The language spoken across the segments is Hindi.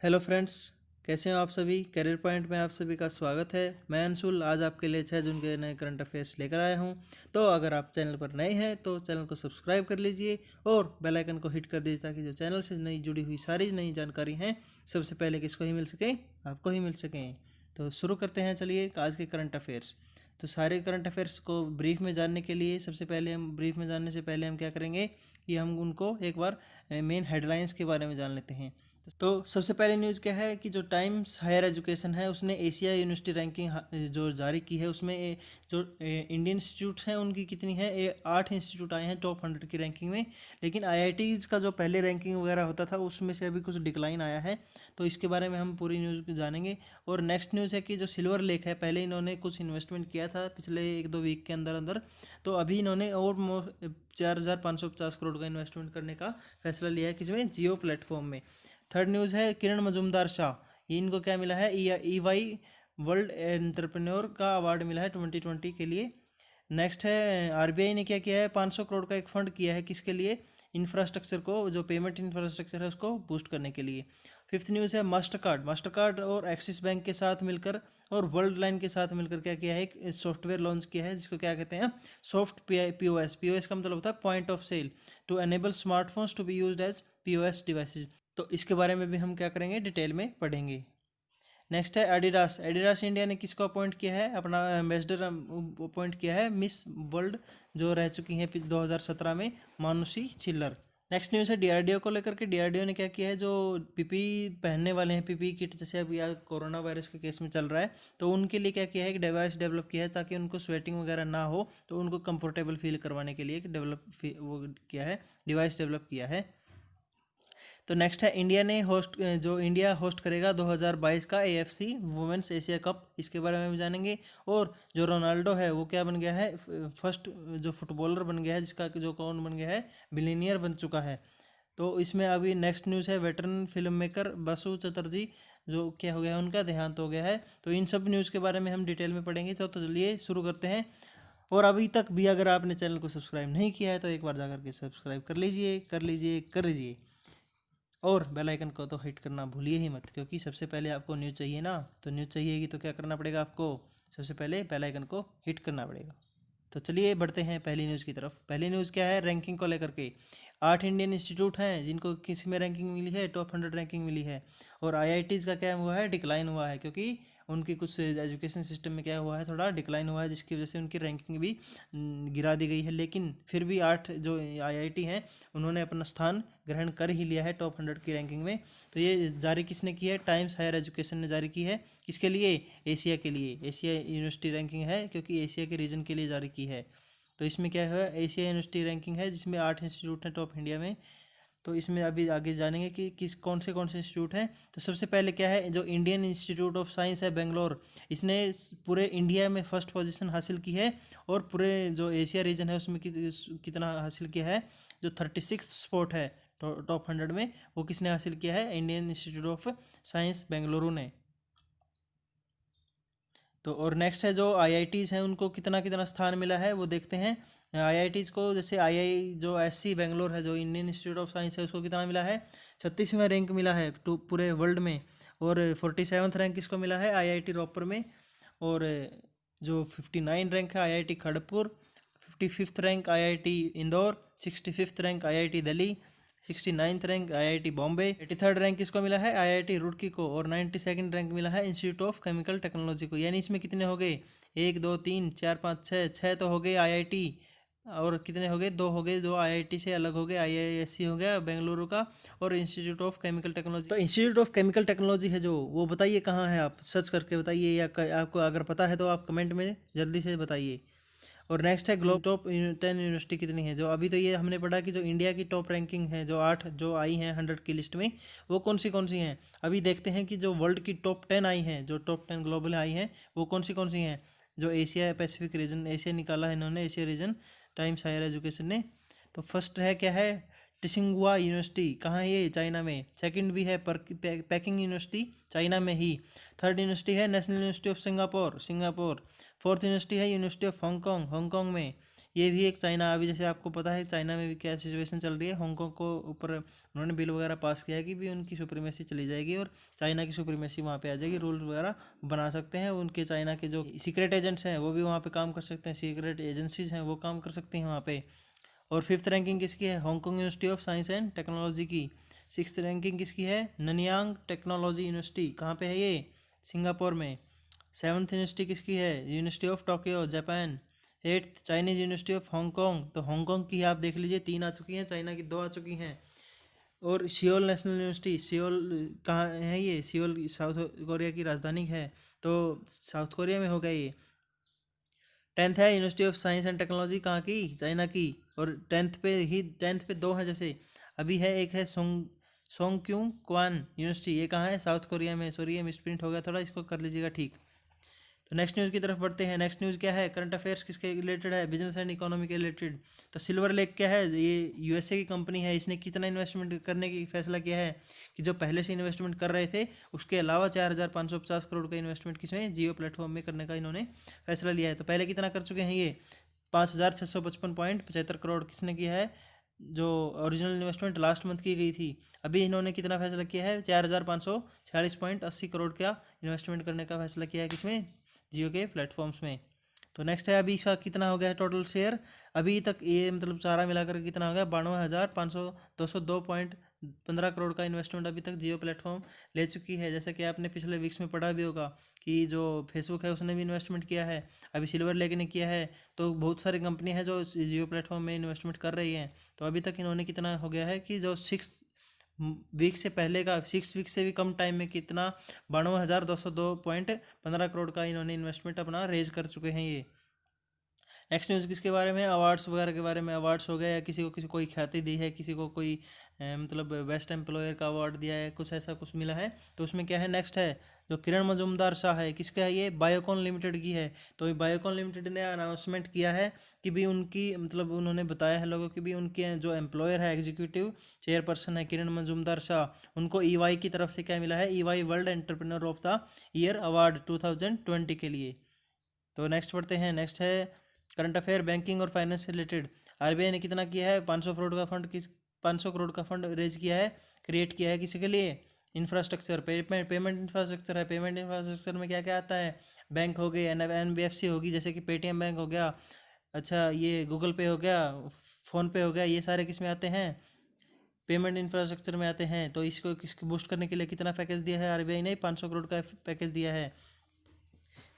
हेलो फ्रेंड्स, कैसे हो आप सभी। करियर पॉइंट में आप सभी का स्वागत है। मैं अंशुल आज आपके लिए 6 जून के नए करंट अफेयर्स लेकर आया हूं। तो अगर आप चैनल पर नए हैं तो चैनल को सब्सक्राइब कर लीजिए और बेल आइकन को हिट कर दीजिए ताकि जो चैनल से नई जुड़ी हुई सारी नई जानकारी हैं सबसे पहले किसको ही मिल सके, आपको ही मिल सकें। तो शुरू करते हैं, चलिए आज के करंट अफेयर्स। तो सारे करंट अफेयर्स को ब्रीफ में जानने के लिए सबसे पहले हम ब्रीफ में जानने से पहले हम क्या करेंगे कि हम उनको एक बार मेन हेडलाइंस के बारे में जान लेते हैं। तो सबसे पहले न्यूज़ क्या है कि जो टाइम्स हायर एजुकेशन है उसने एशिया यूनिवर्सिटी रैंकिंग जो जारी की है उसमें जो इंडियन इंस्टीट्यूट्स हैं उनकी कितनी है, 8 इंस्टीट्यूट आए हैं टॉप 100 की रैंकिंग में। लेकिन आईआईटीज़ का जो पहले रैंकिंग वगैरह होता था उसमें से अभी कुछ डिक्लाइन आया है, तो इसके बारे में हम पूरी न्यूज़ जानेंगे। और नेक्स्ट न्यूज़ है कि जो सिल्वर लेक है, पहले इन्होंने कुछ इन्वेस्टमेंट किया था पिछले 1-2 वीक के अंदर अंदर, तो अभी इन्होंने और 4,550 करोड़ का इन्वेस्टमेंट करने का फैसला लिया है किसमें, जियो प्लेटफॉर्म में। थर्ड न्यूज़ है किरण मजूमदार शाह, ये इनको क्या मिला है, ई वाई वर्ल्ड एंटरप्रेन्योर का अवार्ड मिला है 2020 के लिए। नेक्स्ट है आरबीआई ने क्या किया है, 500 करोड़ का एक फंड किया है किसके लिए, इंफ्रास्ट्रक्चर को, जो पेमेंट इंफ्रास्ट्रक्चर है उसको बूस्ट करने के लिए। फिफ्थ न्यूज़ है मास्टर कार्ड और एक्सिस बैंक के साथ मिलकर और वर्ल्ड लाइन के साथ मिलकर क्या किया है, एक सॉफ्टवेयर लॉन्च किया है जिसको क्या कहते हैं, सॉफ्ट पीओएस का मतलब होता है point of sale, to enable smartphones to be used as POS devices. तो इसके बारे में भी हम क्या करेंगे, डिटेल में पढ़ेंगे। नेक्स्ट है एडिडास। एडिडास इंडिया ने किसको अपॉइंट किया है, अपना एम्बेसडर अपॉइंट किया है मिस वर्ल्ड जो रह चुकी हैं 2017 में, मानुषी छिल्लर। नेक्स्ट न्यूज़ है डीआरडीओ को लेकर के। डीआरडीओ ने क्या किया है, जो पीपी पहनने वाले हैं, पीपी किट, जैसे अभी कोरोना वायरस के केस में चल रहा है, तो उनके लिए क्या किया है, एक डिवाइस डेवलप किया है ताकि उनको स्वेटिंग वगैरह ना हो, तो उनको कंफर्टेबल फील करवाने के लिए एक किया है, डिवाइस डेवलप किया है। तो नेक्स्ट है इंडिया होस्ट करेगा 2022 का एएफसी वुमेन्स एशिया कप, इसके बारे में भी जानेंगे। और जो रोनाल्डो है वो क्या बन गया है, फर्स्ट जो फुटबॉलर बन गया है जिसका जो कौन बन गया है, बिलियनियर बन चुका है। तो इसमें अभी नेक्स्ट न्यूज़ है veteran film maker Basu Chatterjee जो क्या हो गया है, उनका देहांत हो गया है। तो इन सब न्यूज़ के बारे में हम डिटेल में पढ़ेंगे। तो चलिए शुरू करते हैं। और अभी तक भी अगर आपने चैनल को सब्सक्राइब नहीं किया है तो एक बार जाकर के सब्सक्राइब कर लीजिए। और बेल आइकन को तो हिट करना भूलिए ही मत, क्योंकि सबसे पहले आपको न्यूज़ चाहिए ना, तो न्यूज़ चाहिएगी तो क्या करना पड़ेगा आपको, सबसे पहले बेल आइकन को हिट करना पड़ेगा। तो चलिए बढ़ते हैं पहली न्यूज़ की तरफ। पहली न्यूज़ क्या है, रैंकिंग को लेकर के। 8 इंडियन इंस्टीट्यूट हैं जिनको किस में रैंकिंग मिली है, टॉप 100 रैंकिंग मिली है। और आईआईटीज़ का क्या हुआ है, डिक्लाइन हुआ है, क्योंकि उनकी कुछ एजुकेशन सिस्टम में क्या हुआ है, थोड़ा डिक्लाइन हुआ है, जिसकी वजह से उनकी रैंकिंग भी गिरा दी गई है। लेकिन फिर भी 8 जो आईआईटी हैं उन्होंने अपना स्थान ग्रहण कर ही लिया है टॉप 100 की रैंकिंग में। तो ये जारी किसने की है, टाइम्स हायर एजुकेशन ने जारी की है। किसके लिए, एशिया के लिए, एशिया यूनिवर्सिटी रैंकिंग है, क्योंकि एशिया के रीजन के लिए जारी की है। तो इसमें क्या है, एशिया यूनिवर्सिटी रैंकिंग है जिसमें 8 इंस्टीट्यूट हैं टॉप इंडिया में। तो इसमें अभी आगे जानेंगे कि कौन से इंस्टीट्यूट हैं। तो सबसे पहले क्या है, जो इंडियन इंस्टीट्यूट ऑफ साइंस है बेंगलोर, इसने पूरे इंडिया में फर्स्ट पोजीशन हासिल की है। और पूरे जो एशिया रीजन है उसमें कितना हासिल किया है, जो 36 स्पॉट है टॉप 100 में, वो किसने हासिल किया है, Indian institute of science Bengaluru ने। तो और नेक्स्ट है जो आईआईटीज़ हैं उनको कितना कितना स्थान मिला है वो देखते हैं। आईआईटीज़ को जैसे जो एससी बेंगलोर है, जो इंडियन इंस्टीट्यूट ऑफ साइंस है, उसको कितना मिला है, 36वां रैंक मिला है पूरे वर्ल्ड में। और 47वां रैंक किसको मिला है, आईआईटी रोपर में। और जो 59 रैंक है IIT Kharagpur, 55th rank IIT Indore, 65th rank IIT Delhi, 69th rank IIT Bombay, 83rd rank किसको मिला है, आईआईटी रुड़की को। और 92nd रैंक मिला है इंस्टीट्यूट ऑफ केमिकल टेक्नोलॉजी को। यानी इसमें कितने हो गए, 1 2 3 4 5 6, 6 तो हो गए आईआईटी। और कितने हो गए, 2 हो गए, 2 आईआईटी से अलग हो गए, आईआईएससी हो गया बेंगलुरु का, और इंस्टीट्यूट ऑफ केमिकल टेक्नोलॉजी। तो इंस्टीट्यूट ऑफ केमिकल टेक्नोलॉजी है जो, वो बताइए कहाँ है, आप सर्च करके बताइए, या आपको अगर पता है तो आप कमेंट में जल्दी से बताइए। और नेक्स्ट है ग्लोब टॉप 10 यूनिवर्सिटी कितनी है, जो अभी तो ये हमने पढ़ा कि जो इंडिया की टॉप रैंकिंग है, जो 8 जो आई हैं 100 की लिस्ट में, वो कौन सी हैं। अभी देखते हैं कि जो वर्ल्ड की टॉप 10 आई हैं, जो टॉप 10 ग्लोबल आई हैं, वो कौन सी हैं। जो एशिया पैसिफिक रीजन, एशिया निकाला है इन्होंने, Asia region, Times Higher Education ने। तो फर्स्ट है क्या है, टिसिंगुआ यूनिवर्सिटी, कहाँ है ये, चाइना में। सेकंड भी है पैकिंग यूनिवर्सिटी, चाइना में ही। थर्ड यूनिवर्सिटी है national university of Singapore, Singapore. Fourth university है यूनिवर्सिटी ऑफ हांगकांग, हांगकांग में। ये भी एक चाइना, अभी जैसे आपको पता है चाइना में भी क्या सिचुएशन चल रही है, हांगकांग को ऊपर उन्होंने बिल वगैरह पास किया है कि भी उनकी सुप्रीमेसी चली जाएगी और चाइना की सुप्रीमेसी वहाँ पे आ जाएगी, रूल वगैरह बना सकते हैं उनके। चाइना के जो सीक्रेट एजेंट्स हैं वो भी वहाँ पे काम कर सकते हैं, सीक्रेट एजेंसीज हैं वो काम कर सकती हैं वहाँ पे। और फिफ्थ रैंकिंग किसकी है? Hong Kong university of science and technology की। सिक्स्थ रैंकिंग किसकी है? ननयांग टेक्नोलॉजी यूनिवर्सिटी, कहाँ पे है ये? सिंगापुर में। सेवन्थ यूनिवर्सिटी किसकी है? University of Tokyo, Japan. Eighth Chinese university of Hong Kong, तो हांगकांग की आप देख लीजिए 3 आ चुकी हैं, चाइना की 2 आ चुकी हैं। और सियोल नेशनल यूनिवर्सिटी, सियोल कहाँ है ये? सियोल साउथ कोरिया की राजधानी है, तो साउथ कोरिया में होगा ये। 10th है university of science and technology, कहाँ की? चाइना की। और 10th पे 2 है, जैसे अभी है एक है सोंगक्यूंग क्वान यूनिवर्सिटी, ये कहाँ है? साउथ कोरिया में। सॉरी ये मिसप्रिंट हो गया थोड़ा, इसको कर लीजिएगा ठीक। तो नेक्स्ट न्यूज़ की तरफ बढ़ते हैं। नेक्स्ट न्यूज़ क्या है? करंट अफेयर्स किसके रिलेटेड है? बिजनेस एंड इकोनॉमी के रिलेटेड। तो सिल्वर लेक क्या है? ये यूएसए की कंपनी है, इसने कितना इन्वेस्टमेंट करने की फैसला किया है कि जो पहले से इन्वेस्टमेंट कर रहे थे उसके अलावा 4,550 करोड़ का इन्वेस्टमेंट किसमें? जियो प्लेटफॉर्म में करने का इन्होंने फैसला लिया है। तो पहले कितना कर चुके हैं ये? 5,655.75 करोड़ किसने किया है? जो ओरिजिनल इन्वेस्टमेंट लास्ट मंथ की गई थी। अभी इन्होंने कितना फैसला किया है? 4,546.80 करोड़ का इन्वेस्टमेंट करने का फैसला किया है किसमें? जियो के प्लेटफॉर्म्स में। तो नेक्स्ट है, अभी इसका कितना हो गया है टोटल शेयर अभी तक? ये मतलब सारा मिलाकर कितना हो गया? 92,202.15 करोड़ का इन्वेस्टमेंट अभी तक जियो प्लेटफॉर्म ले चुकी है। जैसे कि आपने पिछले वीक्स में पढ़ा भी होगा कि जो फेसबुक है उसने भी इन्वेस्टमेंट किया है, अभी सिल्वर लेक ने किया है, तो बहुत सारी कंपनी है जो जियो प्लेटफॉर्म में इन्वेस्टमेंट कर रही हैं। तो अभी तक इन्होंने कितना हो गया है कि जो 6 वीक से पहले का 6 वीक से भी कम टाइम में कितना 92,202.15 करोड़ का इन्होंने इन्वेस्टमेंट अपना रेज कर चुके हैं ये। नेक्स्ट न्यूज़ किसके बारे में? अवार्ड्स वगैरह के बारे में। अवार्ड्स हो गया या किसी को कोई ख्याति दी है, किसी को कोई मतलब बेस्ट एम्प्लॉयर का अवार्ड दिया है, कुछ ऐसा कुछ मिला है, तो उसमें क्या है? नेक्स्ट है जो किरण मजूमदार शाह है, किसका है ये? बायोकॉन लिमिटेड की है। तो ये बायोकॉन लिमिटेड ने अनाउंसमेंट किया है कि भी उनकी मतलब उन्होंने बताया है लोगों की भी उनके जो एम्प्लॉयर है, एग्जीक्यूटिव चेयरपर्सन है किरण मजूमदार शाह, उनको ईवाई की तरफ से क्या मिला है? EY world entrepreneur of the year award 2020 के लिए। तो नेक्स्ट पढ़ते हैं। नेक्स्ट है करंट अफेयर बैंकिंग और फाइनेंस से रिलेटेड। आरबीआई ने कितना किया है? 500 करोड़ का फंड रेज किया है, क्रिएट किया है किसी के लिए? इंफ्रास्ट्रक्चर, पेमेंट इंफ्रास्ट्रक्चर है। पेमेंट इंफ्रास्ट्रक्चर में क्या क्या आता है? बैंक हो गए, एनबीएफसी होगी जैसे कि पेटीएम बैंक हो गया, अच्छा ये गूगल पे हो गया, फ़ोन पे हो गया, ये सारे किस में आते हैं? पेमेंट इंफ्रास्ट्रक्चर में आते हैं। तो इसको किसको बूस्ट करने के लिए कितना पैकेज दिया है आरबीआई ने? 500 करोड़ का पैकेज दिया है।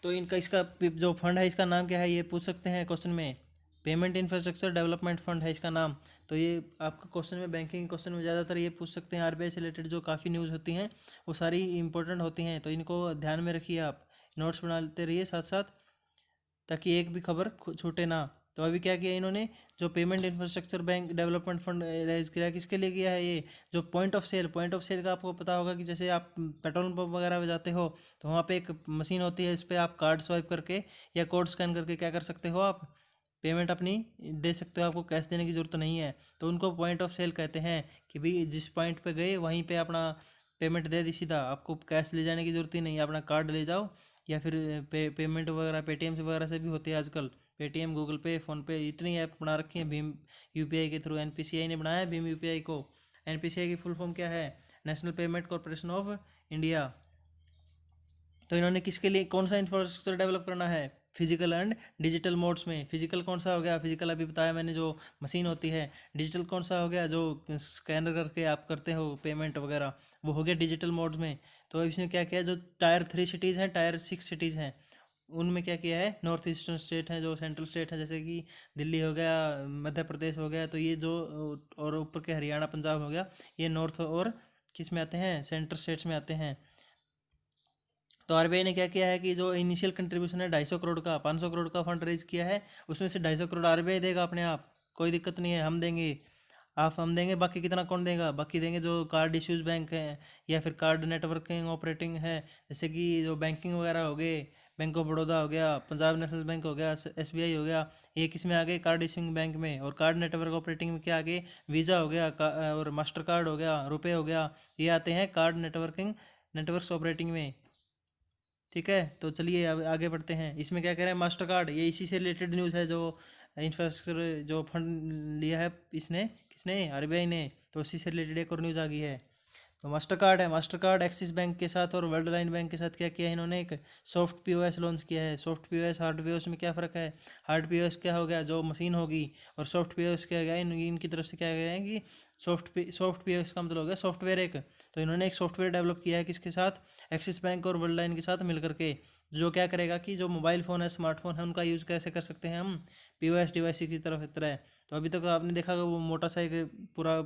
तो इनका इसका जो फंड है इसका नाम क्या है ये पूछ सकते हैं क्वेश्चन में। पेमेंट इंफ्रास्ट्रक्चर डेवलपमेंट फंड है इसका नाम। तो ये आपका क्वेश्चन में, बैंकिंग क्वेश्चन में ज़्यादातर ये पूछ सकते हैं। आरबीआई से रिलेटेड जो काफ़ी न्यूज़ होती हैं वो सारी इंपॉर्टेंट होती हैं, तो इनको ध्यान में रखिए, आप नोट्स बनाते रहिए साथ साथ ताकि एक भी खबर छूटे ना। तो अभी क्या किया इन्होंने? जो payment infrastructure bank development fund raise किया, किसके लिए किया है ये? जो पॉइंट ऑफ सेल का आपको पता होगा कि जैसे आप पेट्रोल पंप वगैरह में जाते हो तो वहाँ पे एक मशीन होती है, इस पर आप कार्ड स्वाइप करके या कोड स्कैन करके क्या कर सकते हो? आप पेमेंट अपनी दे सकते हो, आपको कैश देने की ज़रूरत नहीं है। तो उनको पॉइंट ऑफ सेल कहते हैं कि भाई जिस पॉइंट पे गए वहीं पे अपना पेमेंट दे दी सीधा, आपको कैश ले जाने की ज़रूरत ही नहीं है, अपना कार्ड ले जाओ। या फिर पेमेंट वगैरह पेटीएम से वगैरह से भी होती है आजकल। पेटीएम, गूगल पे, फ़ोनपे, इतनी ऐप बना रखी हैं भीम यूपीआई के थ्रू। एनपीसीआई ने बनाया है भीम यूपीआई को। एनपीसीआई की फुल फॉर्म क्या है? National payment corporation of India. तो इन्होंने किसके लिए कौन सा इंफ्रास्ट्रक्चर डेवलप करना है? फिजिकल एंड डिजिटल मोड्स में। फिजिकल कौन सा हो गया? फिजिकल अभी बताया मैंने जो मशीन होती है। डिजिटल कौन सा हो गया? जो स्कैनर करके आप करते हो पेमेंट वगैरह, वो हो गया डिजिटल मोड्स में। तो इसमें क्या किया है? जो टायर 3 सिटीज़ हैं, टायर 6 सिटीज़ हैं, उनमें क्या किया है? नॉर्थ ईस्टर्न स्टेट है, जो सेंट्रल स्टेट है जैसे कि दिल्ली हो गया, मध्य प्रदेश हो गया, तो ये जो और ऊपर के हरियाणा पंजाब हो गया, ये नॉर्थ और किस में आते हैं? सेंट्रल स्टेट्स में आते हैं। तो आरबीआई ने क्या किया है कि जो इनिशियल कंट्रीब्यूशन है 250 करोड़ का, 500 करोड़ का फंड रेज किया है, उसमें से 250 करोड़ आरबीआई देगा अपने आप, कोई दिक्कत नहीं है, हम देंगे, हम देंगे। बाकी कितना कौन देगा? बाकी देंगे जो कार्ड इश्यूज बैंक है या फिर कार्ड नेटवर्किंग ऑपरेटिंग है, जैसे कि जो बैंकिंग वगैरह हो गए, बैंक ऑफ बड़ौदा हो गया, पंजाब नेशनल बैंक हो गया, एसबीआई हो गया, ये किस में आ गए? कार्ड इशूइंग बैंक में। और कार्ड नेटवर्क ऑपरेटिंग में क्या आ गए? वीज़ा हो गया और मास्टर कार्ड हो गया, रुपये हो गया, ये आते हैं कार्ड नेटवर्क्स ऑपरेटिंग में। ठीक है, तो चलिए अब आगे बढ़ते हैं। इसमें क्या कह रहे हैं? मास्टर कार्ड, ये इसी से रिलेटेड न्यूज़ है जो इंफ्रास्ट्रक्चर जो फंड लिया है इसने, किसने, आरबीआई ने, तो उसी से रिलेटेड एक और न्यूज़ आ गई है। तो मास्टर कार्ड है, मास्टर कार्ड एक्सिस बैंक के साथ और वर्ल्ड लाइन बैंक के साथ क्या किया है इन्होंने, एक सॉफ्ट पीओएस लॉन्च किया है। सॉफ्ट पीओएस हार्ड पीओएस में क्या फ़र्क है? हार्ड पीओएस क्या हो गया, जो मशीन होगी, और सॉफ्ट पीओएस क्या गया इनकी तरफ से क्या गया है कि सॉफ्ट पीओएस का मतलब हो गया सॉफ्टवेयर एक। तो इन्होंने एक सॉफ्टवेयर डेवलप किया है किसके साथ, एक्सिस बैंक और वर्ल्ड लाइन के साथ मिलकर के, जो क्या करेगा कि जो मोबाइल फ़ोन है, स्मार्टफोन है, उनका यूज़ कैसे कर सकते हैं हम पीओएस डिवाइस की तरह। तो अभी तक आपने देखा कि वो मोटा सा एक पूरा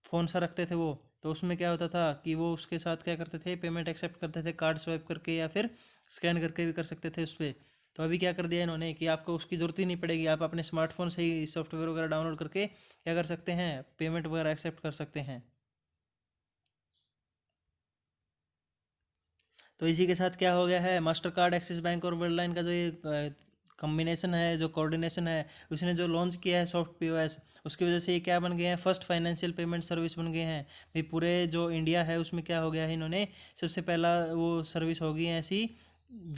फ़ोन सा रखते थे वो, तो उसमें क्या होता था कि वो उसके साथ क्या करते थे, पेमेंट एक्सेप्ट करते थे कार्ड स्वाइप करके या फिर स्कैन करके भी कर सकते थे उस पर। तो अभी क्या कर दिया इन्होंने कि आपको उसकी ज़रूरत ही नहीं पड़ेगी, आप अपने स्मार्टफोन से ही सॉफ्टवेयर वगैरह डाउनलोड करके क्या कर सकते हैं, पेमेंट वगैरह एक्सेप्ट कर सकते हैं। तो इसी के साथ क्या हो गया है, मास्टर कार्ड, एक्सिस बैंक और वर्ल्ड लाइन का जो ये कम्बिनेशन है, जो कोऑर्डिनेशन है, उसने जो लॉन्च किया है सॉफ्ट पीओएस, उसकी वजह से ये क्या बन गए हैं, फर्स्ट फाइनेंशियल पेमेंट सर्विस बन गए हैं भाई। पूरे जो इंडिया है उसमें क्या हो गया है, इन्होंने सबसे पहला वो सर्विस होगी ऐसी,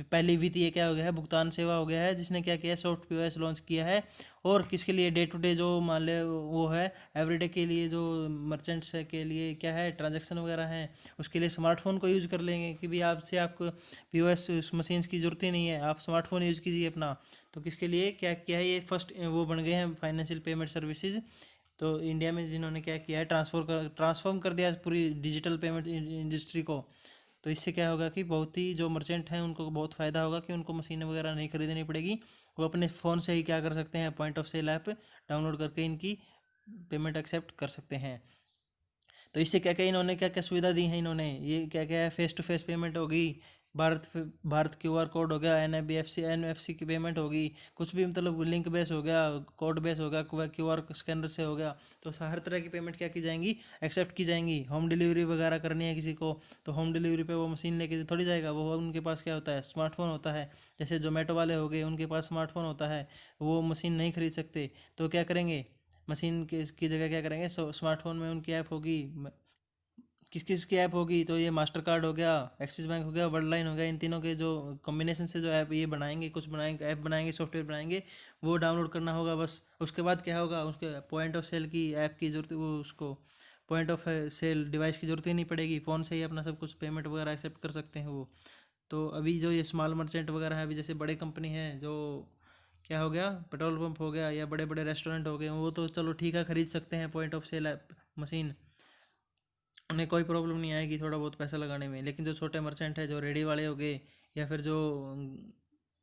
पहली वित्तीय क्या हो गया है, भुगतान सेवा हो गया है, जिसने क्या किया है, सॉफ्ट पीओएस लॉन्च किया है। और किसके लिए, डे टू डे जो मान ले वो है एवरीडे के लिए, जो मर्चेंट्स के लिए क्या है, ट्रांजैक्शन वगैरह हैं, उसके लिए स्मार्टफोन को यूज़ कर लेंगे कि भाई आपसे आपको पीओएस मशीन्स की ज़रूरत ही नहीं है, आप स्मार्टफोन यूज़ कीजिए अपना। तो किसके लिए क्या किया है, ये फर्स्ट वो बन गए हैं फाइनेंशियल पेमेंट सर्विसेज। तो इंडिया में जिन्होंने क्या किया है, ट्रांसफॉर्म कर दिया पूरी डिजिटल पेमेंट इंडस्ट्री को। तो इससे क्या होगा कि बहुत ही जो मर्चेंट हैं उनको बहुत फ़ायदा होगा कि उनको मशीनें वगैरह नहीं खरीदनी पड़ेगी, वो अपने फ़ोन से ही क्या कर सकते हैं, point of sale app download करके इनकी पेमेंट एक्सेप्ट कर सकते हैं। तो इससे क्या क्या इन्होंने क्या क्या सुविधा दी है इन्होंने, ये क्या क्या है, फेस टू फेस पेमेंट होगी, भारत क्यूआर कोड हो गया, एनएफसी की पेमेंट होगी, कुछ भी मतलब लिंक बेस हो गया, कोड बेस हो गया, क्यूआर स्कैनर से हो गया। तो हर तरह की पेमेंट क्या की जाएंगी, एक्सेप्ट की जाएंगी। होम डिलीवरी वगैरह करनी है किसी को, तो होम डिलीवरी पे वो मशीन लेके थोड़ी जाएगा, वो उनके पास क्या होता है, स्मार्टफोन होता है। जैसे जोमेटो वाले हो गए, उनके पास स्मार्टफोन होता है, वो मशीन नहीं खरीद सकते, तो क्या करेंगे, मशीन की जगह क्या करेंगे, स्मार्टफोन में उनकी ऐप होगी। किस किस की ऐप होगी, तो ये मास्टर कार्ड हो गया, एक्सिस बैंक हो गया, वर्ल्ड लाइन हो गया, इन तीनों के जो कॉम्बिनेशन से जो ऐप ये बनाएंगे, कुछ बनाएंगे, ऐप बनाएंगे, सॉफ्टवेयर बनाएंगे, वो डाउनलोड करना होगा बस। उसके बाद क्या होगा, उसके पॉइंट ऑफ सेल की ऐप की जरूरत, वो उसको पॉइंट ऑफ सेल डिवाइस की जरूरत ही नहीं पड़ेगी, फ़ोन से ही अपना सब कुछ पेमेंट वगैरह एक्सेप्ट कर सकते हैं वो। तो अभी जो ये स्मॉल मर्चेंट वगैरह है, अभी जैसे बड़े कंपनी है जो क्या हो गया, पेट्रोल पंप हो गया या बड़े बड़े रेस्टोरेंट हो गए, वो तो चलो ठीक है, खरीद सकते हैं point of sale app machine, उन्हें कोई प्रॉब्लम नहीं आएगी थोड़ा बहुत पैसा लगाने में। लेकिन जो छोटे मर्चेंट है, जो रेडी वाले हो गए या फिर जो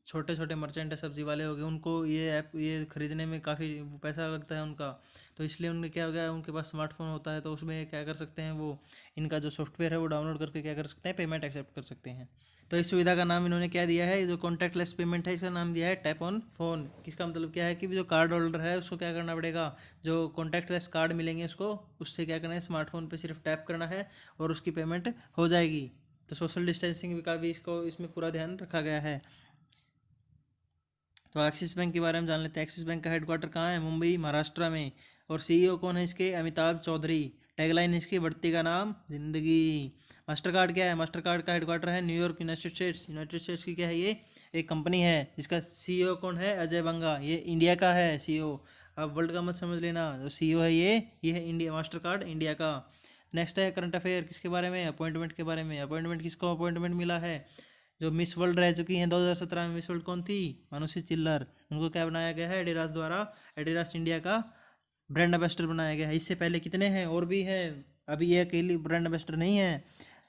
छोटे छोटे मर्चेंट है, सब्जी वाले हो गए, उनको ये ऐप ये ख़रीदने में काफ़ी पैसा लगता है उनका। तो इसलिए उनमें क्या हो गया, उनके पास स्मार्टफोन होता है, तो उसमें क्या कर सकते हैं, वो इनका जो सॉफ्टवेयर है वो डाउनलोड करके क्या कर सकते हैं, पेमेंट एक्सेप्ट कर सकते हैं। तो इस सुविधा का नाम इन्होंने क्या दिया है, जो कॉन्टैक्टलेस पेमेंट है, इसका नाम दिया है टैप ऑन फ़ोन। किसका मतलब क्या है कि जो कार्ड होल्डर है उसको क्या करना पड़ेगा, जो कॉन्टैक्टलेस कार्ड मिलेंगे उसको, उससे क्या करना है, स्मार्टफोन पे सिर्फ टैप करना है और उसकी पेमेंट हो जाएगी। तो सोशल डिस्टेंसिंग का भी इसको इसमें पूरा ध्यान रखा गया है। तो एक्सिस बैंक के बारे में जान लेते हैं। एक्सिस बैंक का हेडक्वार्टर कहाँ है, मुंबई महाराष्ट्र में। और सीईओ कौन है इसके, अमिताभ चौधरी। टैगलाइन इसकी, बढ़ती का नाम जिंदगी। मास्टर कार्ड क्या है, मास्टर कार्ड का हेडक्वार्टर है न्यूयॉर्क, यूनाइटेड स्टेट्स की क्या है ये, एक कंपनी है जिसका सीईओ कौन है, अजय बंगा, ये इंडिया का है सीईओ। अब वर्ल्ड का मत समझ लेना, जो सीईओ है ये है इंडिया, मास्टर कार्ड इंडिया का। नेक्स्ट है करंट अफेयर, किसके बारे में, अपॉइंटमेंट के बारे में। अपॉइंटमेंट किसको अपॉइंटमेंट मिला है, जो मिस वर्ल्ड रह चुकी हैं 2017 में, मिस वर्ल्ड कौन थी, मानुषी चिल्लर, उनको क्या बनाया गया है, एडिडास द्वारा, एडिडास इंडिया का ब्रांड एम्बेसडर बनाया गया है। इससे पहले कितने हैं, और भी हैं, अभी ये अकेली ब्रांड एम्बेसडर नहीं है।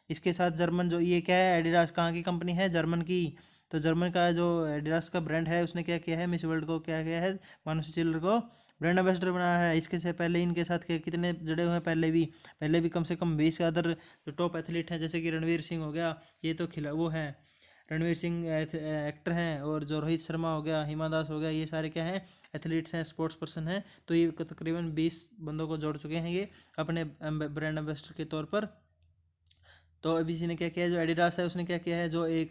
इसके साथ जर्मन, जो ये क्या है, एडिडास कहाँ की कंपनी है, जर्मन की। तो जर्मन का जो एडिडास का ब्रांड है, उसने क्या किया है, मिस वर्ल्ड को क्या किया है, मानुषी चिल्लर को ब्रांड एम्बेसडर बनाया है। इसके से पहले इनके साथ के कितने जुड़े हुए हैं, पहले भी कम से कम 20 अदर जो टॉप एथलीट हैं, जैसे कि रणवीर सिंह हो गया, ये तो वो है, रणवीर सिंह एक्टर हैं, और जो रोहित शर्मा हो गया, हिमा दास हो गया, ये सारे क्या हैं, एथलीट्स हैं, स्पोर्ट्स पर्सन हैं। तो ये तकरीबन 20 बंदों को जोड़ चुके हैं ये अपने ब्रांड एम्बेसडर के तौर पर। तो अभी जी ने क्या किया है, जो एडिडास है उसने क्या किया है, जो एक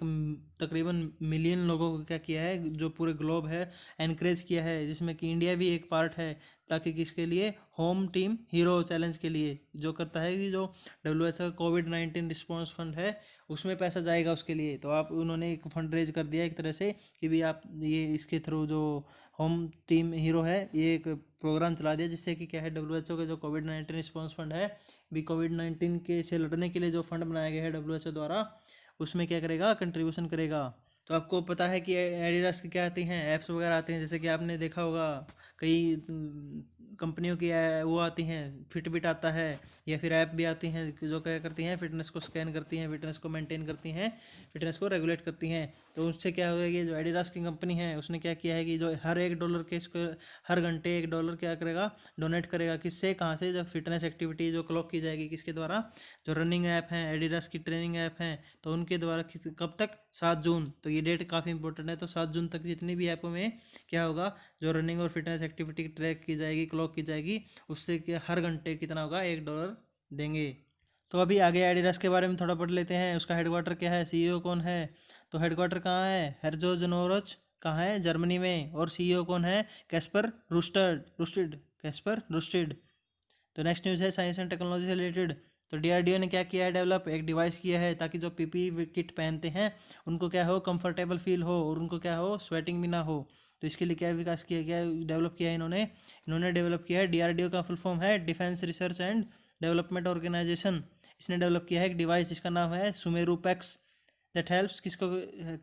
तकरीबन मिलियन लोगों को क्या किया है, जो पूरे ग्लोब है एनकरेज किया है, जिसमें कि इंडिया भी एक पार्ट है। ताकि किसके लिए, होम टीम हीरो चैलेंज के लिए, जो करता है कि जो WHO कोविड-19 रिस्पॉन्स फंड है उसमें पैसा जाएगा उसके लिए। तो आप उन्होंने एक फंड रेज कर दिया एक तरह से कि भी आप ये इसके थ्रू जो होम टीम हीरो है ये एक प्रोग्राम चला दिया, जिससे कि क्या है WHO का जो कोविड-19 रिस्पॉन्स फंड है भी कोविड-19 के से लड़ने के लिए जो फंड बनाया गया है WHO द्वारा, उसमें क्या करेगा, कंट्रीब्यूशन करेगा। तो आपको पता है कि एडिडास की क्या आती हैं, ऐप्स वगैरह आते हैं, जैसे कि आपने देखा होगा कई कंपनियों की वो आती हैं, फिटबिट आता है या फिर ऐप भी आती हैं जो क्या करती हैं, फिटनेस को स्कैन करती हैं, फिटनेस को मेंटेन करती हैं, फिटनेस को रेगुलेट करती हैं। तो उससे क्या होगा, ये जो एडिडास की कंपनी है उसने क्या किया है कि जो हर $1 के इसको हर घंटे $1 क्या करेगा, डोनेट करेगा, किससे, कहाँ से, जब फिटनेस एक्टिविटी जो क्लॉक की जाएगी किसके द्वारा, जो रनिंग ऐप हैं, एडिडास की ट्रेनिंग ऐप हैं, तो उनके द्वारा कब तक, 7 जून। तो ये डेट काफ़ी इंपॉर्टेंट है। तो 7 जून तक जितनी भी ऐपों में क्या होगा, जो रनिंग और फिटनेस एक्टिविटी ट्रैक की जाएगी, क्लॉक की जाएगी, उससे क्या हर घंटे कितना होगा, $1 देंगे। तो अभी आगे एडिडास के बारे में थोड़ा पढ़ लेते हैं। उसका हेडक्वार्टर क्या है, CEO कौन है, तो हेडक्वार्टर कहाँ है, हेर्ज़ोगेनारोच कहाँ है, जर्मनी में, और CEO कौन है, कैस्पर रूस्टेड, कैस्पर रूस्टेड। तो नेक्स्ट न्यूज़ है साइंस एंड टेक्नोलॉजी से रिलेटेड। तो DRDO ने क्या किया है, डेवलप एक डिवाइस किया है ताकि जो PPE किट पहनते हैं उनको क्या हो, कंफर्टेबल फील हो और उनको क्या हो, स्वेटिंग भी ना हो। तो इसके लिए क्या विकास किया गया, डेवलप किया है इन्होंने डेवलप किया है, DRDO का फुल फॉर्म है defence research and development organisation. इसने डेवलप किया है एक डिवाइस जिसका नाम है सुमेरू पैक्स, दैट हेल्प्स किसको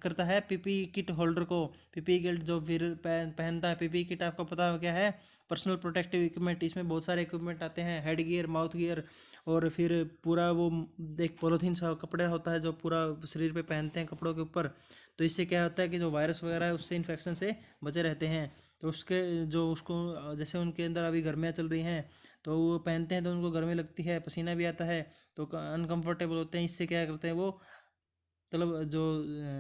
करता है, PPE किट होल्डर को। PPE किट जो फिर पहनता है, PPE किट आपको पता है क्या है, पर्सनल प्रोटेक्टिव इक्विपमेंट। इसमें बहुत सारे इक्विपमेंट आते हैं, हेड गियर, माउथ गियर, और फिर पूरा वो एक पॉलीथीन सा कपड़ा होता है जो पूरा शरीर पे पहनते हैं कपड़ों के ऊपर। तो इससे क्या होता है कि जो वायरस वगैरह है उससे इन्फेक्शन से बचे रहते हैं। तो उसके जो उसको जैसे उनके अंदर अभी गर्मियाँ चल रही हैं तो वो पहनते हैं तो उनको गर्मी लगती है, पसीना भी आता है, तो अनकंफर्टेबल होते हैं। इससे क्या करते हैं वो, मतलब जो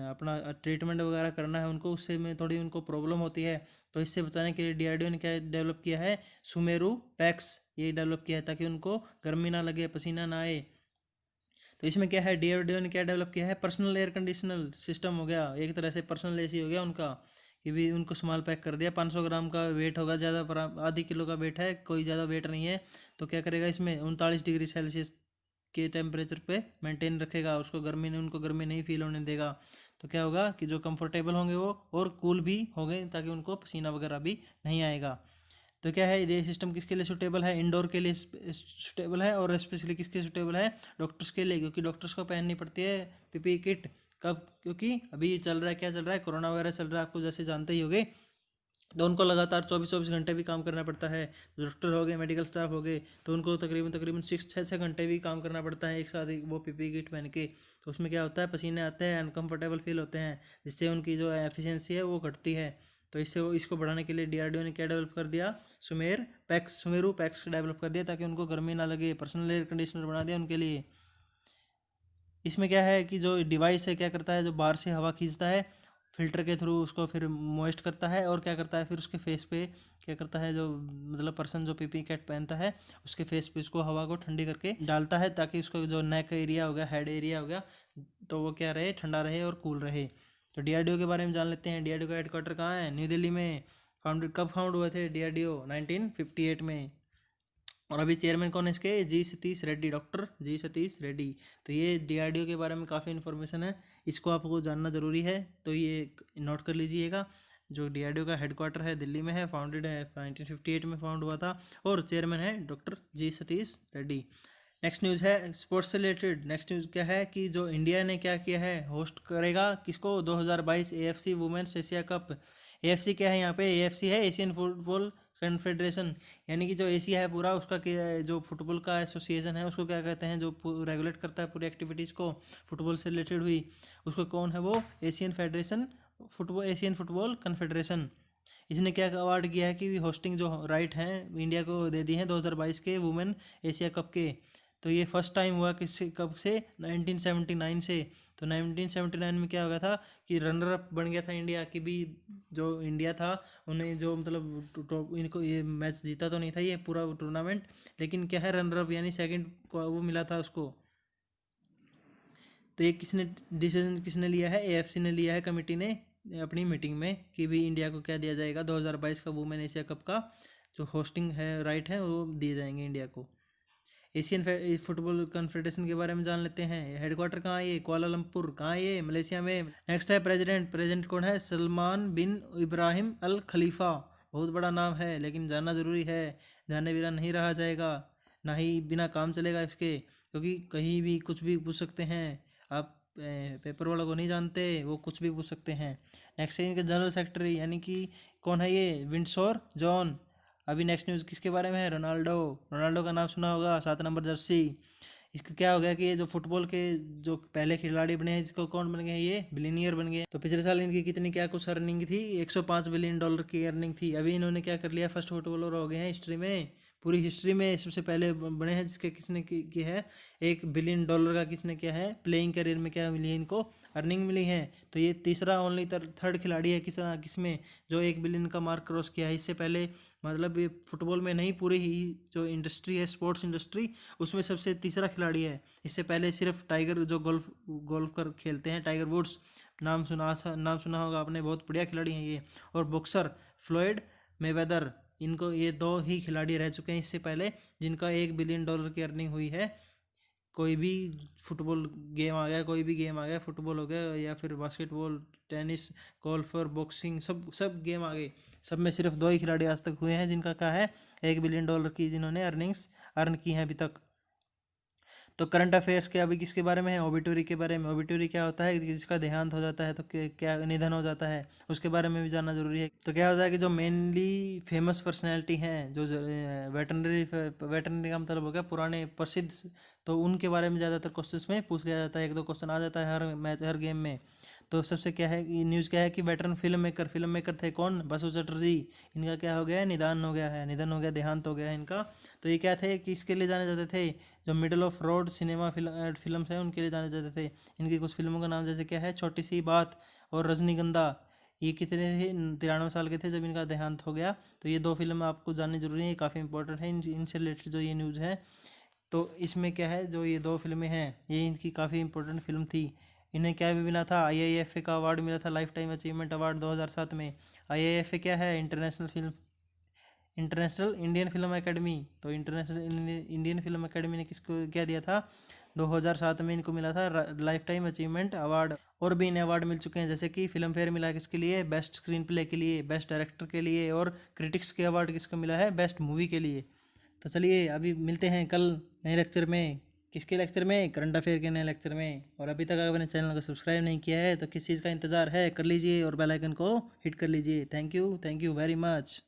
अपना ट्रीटमेंट वगैरह करना है उनको, उससे में थोड़ी उनको प्रॉब्लम होती है। तो इससे बचाने के लिए DRDO ने क्या डेवलप किया है, सुमेरू पैक्स, ये डेवलप किया है ताकि उनको गर्मी ना लगे, पसीना ना आए। तो इसमें क्या है, DRDO ने क्या डेवलप किया है, पर्सनल एयर कंडीशनर सिस्टम हो गया, एक तरह से पर्सनल AC हो गया उनका। ये भी उनको स्मॉल पैक कर दिया, 500 ग्राम का वेट होगा, ज़्यादा पर आधी किलो का वेट है, कोई ज़्यादा वेट नहीं है। तो क्या करेगा, इसमें 39 डिग्री सेल्सियस के टेम्परेचर पे मेंटेन रखेगा, उसको गर्मी ने उनको गर्मी नहीं फील होने देगा। तो क्या होगा कि जो कंफर्टेबल होंगे वो और कूल भी होंगे ताकि उनको पसीना वगैरह भी नहीं आएगा। तो क्या है, ये सिस्टम किसके लिए सूटेबल है, इंडोर के लिए सूटेबल है, और स्पेशली किसके सूटेबल है, डॉक्टर्स के लिए, क्योंकि डॉक्टर्स को पहननी पड़ती है PPE किट। कब, क्योंकि अभी चल रहा है, क्या चल रहा है, कोरोना वायरस चल रहा है, आपको जैसे जानते ही होंगे। तो उनको लगातार 24-24 घंटे भी काम करना पड़ता है। डॉक्टर हो गए, मेडिकल स्टाफ हो गए, तो उनको तकरीबन तकरीबन 6 घंटे भी काम करना पड़ता है एक साथ वो PPE किट पहन के। तो उसमें क्या होता है, पसीने आते हैं, अनकंफर्टेबल फील होते हैं, जिससे उनकी जो एफिशिएंसी है वो घटती है। तो इससे वो इसको बढ़ाने के लिए DRDO ने क्या डेवलप कर दिया, सुमेरू पैक्स डेवलप कर दिया ताकि उनको गर्मी ना लगे, पर्सनल एयर कंडीशनर बना दिया उनके लिए। इसमें क्या है कि जो डिवाइस है क्या करता है, जो बाहर से हवा खींचता है फिल्टर के थ्रू, उसको फिर मॉइस्ट करता है, और क्या करता है फिर उसके फेस पे क्या करता है, जो मतलब पर्सन जो PPE किट पहनता है उसके फेस पे उसको हवा को ठंडी करके डालता है ताकि उसका जो नेक एरिया हो गया, हेड एरिया हो गया, तो वो क्या रहे, ठंडा रहे और कूल रहे। तो DRDO के बारे में जान लेते हैं। DRDO का हेडक्वार्टर कहाँ है, न्यू दिल्ली में। कब फाउंड हुए थे DRDO, 1958 में। और अभी चेयरमैन कौन है इसके, G Satish Reddy, doctor G Satish Reddy. तो ये DRDO के बारे में काफ़ी इन्फॉर्मेशन है, इसको आपको जानना ज़रूरी है, तो ये नोट कर लीजिएगा। जो DRDO का हेडक्वार्टर है दिल्ली में है, फाउंडेड है 1958 में फाउंड हुआ था, और चेयरमैन है doctor G Satish Reddy. Next news है स्पोर्ट्स से रिलेटेड। नेक्स्ट न्यूज़ क्या है कि जो इंडिया ने क्या किया है, होस्ट करेगा किसको, 2022 AFC women's Asia Cup. AFC क्या है यहाँ पे, AFC है एशियन फुटबॉल कन्फेडरेशन, यानी कि जो एशिया है पूरा उसका जो फुटबॉल का एसोसिएशन है उसको क्या कहते हैं, जो रेगुलेट करता है पूरी एक्टिविटीज़ को फुटबॉल से रिलेटेड हुई, उसको कौन है वो, एशियन फुटबॉल कन्फेडरेशन। इसने क्या अवार्ड किया है कि होस्टिंग जो राइट हैं इंडिया को दे दी हैं 2022 के वुमेन एशिया कप के। तो ये फर्स्ट टाइम हुआ किस कब से, 1979 से। तो 1979 में क्या हो गया था कि रनर अप बन गया था इंडिया, कि भी जो इंडिया था उन्हें जो मतलब इनको ये मैच जीता तो नहीं था ये पूरा टूर्नामेंट, लेकिन क्या है रनर अप यानी सेकंड को वो मिला था उसको। तो ये किसने डिसीजन किसने लिया है, AFC ने लिया है, कमेटी ने अपनी मीटिंग में, कि भी इंडिया को क्या दिया जाएगा 2022 का वुमेन एशिया कप का जो होस्टिंग है राइट है वो दिए जाएंगे इंडिया को। एशियन फुटबॉल कॉन्फेडरेशन के बारे में जान लेते हैं। हेडक्वार्टर कहाँ है ये? कुआलालंपुर। कहाँ है ये? मलेशिया में। नेक्स्ट है प्रेसिडेंट। प्रेसिडेंट कौन है? सलमान बिन इब्राहिम अल खलीफा। बहुत बड़ा नाम है लेकिन जानना ज़रूरी है, जाने बिना नहीं रहा जाएगा, ना ही बिना काम चलेगा इसके, क्योंकि कहीं भी कुछ भी पूछ सकते हैं। आप पेपर वालों को नहीं जानते, वो कुछ भी पूछ सकते हैं। नेक्स्ट है इनके जनरल सेक्रेटरी, यानी कि कौन है ये? Windsor John. अभी नेक्स्ट न्यूज़ किसके बारे में है? रोनाल्डो। रोनाल्डो का नाम सुना होगा, 7 नंबर जर्सी। इसका क्या हो गया कि ये जो फुटबॉल के जो पहले खिलाड़ी बने हैं, इसको कौन बन गए? ये बिलियनियर बन गए। तो पिछले साल इनकी कितनी क्या कुछ अर्निंग थी? 105 बिलियन डॉलर की अर्निंग थी। अभी इन्होंने क्या कर लिया? फर्स्ट फुटबॉलर हो गए हैं हिस्ट्री में, पूरी हिस्ट्री में सबसे पहले बने हैं जिसके किसने की है 1 बिलियन डॉलर का किसने किया है प्लेइंग करियर में, क्या मिली है इनको? अर्निंग मिली है। तो ये तीसरा ओनली थर्ड खिलाड़ी है किसमें जो 1 बिलियन का मार्क क्रॉस किया है। इससे पहले मतलब ये फुटबॉल में नहीं, पूरी ही जो इंडस्ट्री है स्पोर्ट्स इंडस्ट्री, उसमें सबसे तीसरा खिलाड़ी है। इससे पहले सिर्फ टाइगर जो गोल्फ कर खेलते हैं, टाइगर वुड्स, नाम सुना होगा आपने, बहुत बढ़िया खिलाड़ी हैं ये। और बॉक्सर फ्लोइड मेवेदर, इनको ये 2 ही खिलाड़ी रह चुके हैं इससे पहले जिनका 1 बिलियन डॉलर की अर्निंग हुई है। कोई भी फुटबॉल गेम आ गया, कोई भी गेम आ गया, फुटबॉल हो गया या फिर बास्केटबॉल, टेनिस, गोल्फर, बॉक्सिंग, सब गेम आ गए, सब में सिर्फ 2 ही खिलाड़ी आज तक हुए हैं जिनका क्या है 1 बिलियन डॉलर की जिन्होंने अर्निंग्स अर्न की हैं अभी तक। तो करंट अफेयर्स के अभी किसके बारे में है? ओबिटोरी के बारे में। ओबिटोरी क्या होता है? जिसका देहांत हो जाता है तो क्या निधन हो जाता है, उसके बारे में भी जानना जरूरी है। तो क्या होता है कि जो मेनली फेमस पर्सनैलिटी हैं, जो वेटरनरी का मतलब हो गया पुराने प्रसिद्ध, तो उनके बारे में ज़्यादातर क्वेश्चंस में पूछ लिया जाता है, 1-2 क्वेश्चन आ जाता है हर मैच हर गेम में। तो सबसे क्या है न्यूज़ क्या है कि वेटरन फिल्म मेकर थे कौन? बसु चटर्जी। इनका क्या हो गया है? निधन हो गया, देहांत हो गया है इनका। तो ये क्या थे कि इसके लिए जाने जाते थे? जो middle of road cinema film है उनके लिए जाने जाते थे। इनकी कुछ फिल्मों का नाम जैसे क्या है? छोटी सी बात और रजनीगंधा। ये कितने थे? 93 साल के थे जब इनका देहांत हो गया। तो ये 2 फिल्म आपको जाननी जरूरी है, काफ़ी इंपॉर्टेंट है इनसे रिलेटेड जो ये न्यूज़ है। तो इसमें क्या है, जो ये 2 फिल्में हैं ये इनकी काफ़ी इंपॉर्टेंट फिल्म थी। इन्हें क्या भी मिला था? IIFA का अवार्ड मिला था, लाइफ टाइम अचीवमेंट अवार्ड 2007 में। IIFA क्या है? International Indian film academy. तो इंटरनेशनल इंडियन फिल्म एकेडमी ने किसको क्या दिया था? 2007 में इनको मिला था लाइफ टाइम अचीवमेंट अवार्ड। और भी इन्हें अवार्ड मिल चुके हैं, जैसे कि फिल्म फेयर मिला है किसके लिए? बेस्ट स्क्रीन प्ले के लिए, बेस्ट डायरेक्टर के लिए। और क्रिटिक्स के अवार्ड किसको मिला है? बेस्ट मूवी के लिए। तो चलिए अभी मिलते हैं कल नए लेक्चर में। किसके लेक्चर में? करंट अफेयर के नए लेक्चर में। और अभी तक अगर आपने चैनल को सब्सक्राइब नहीं किया है तो किस चीज़ का इंतज़ार है? कर लीजिए और बेल आइकन को हिट कर लीजिए। Thank you very much.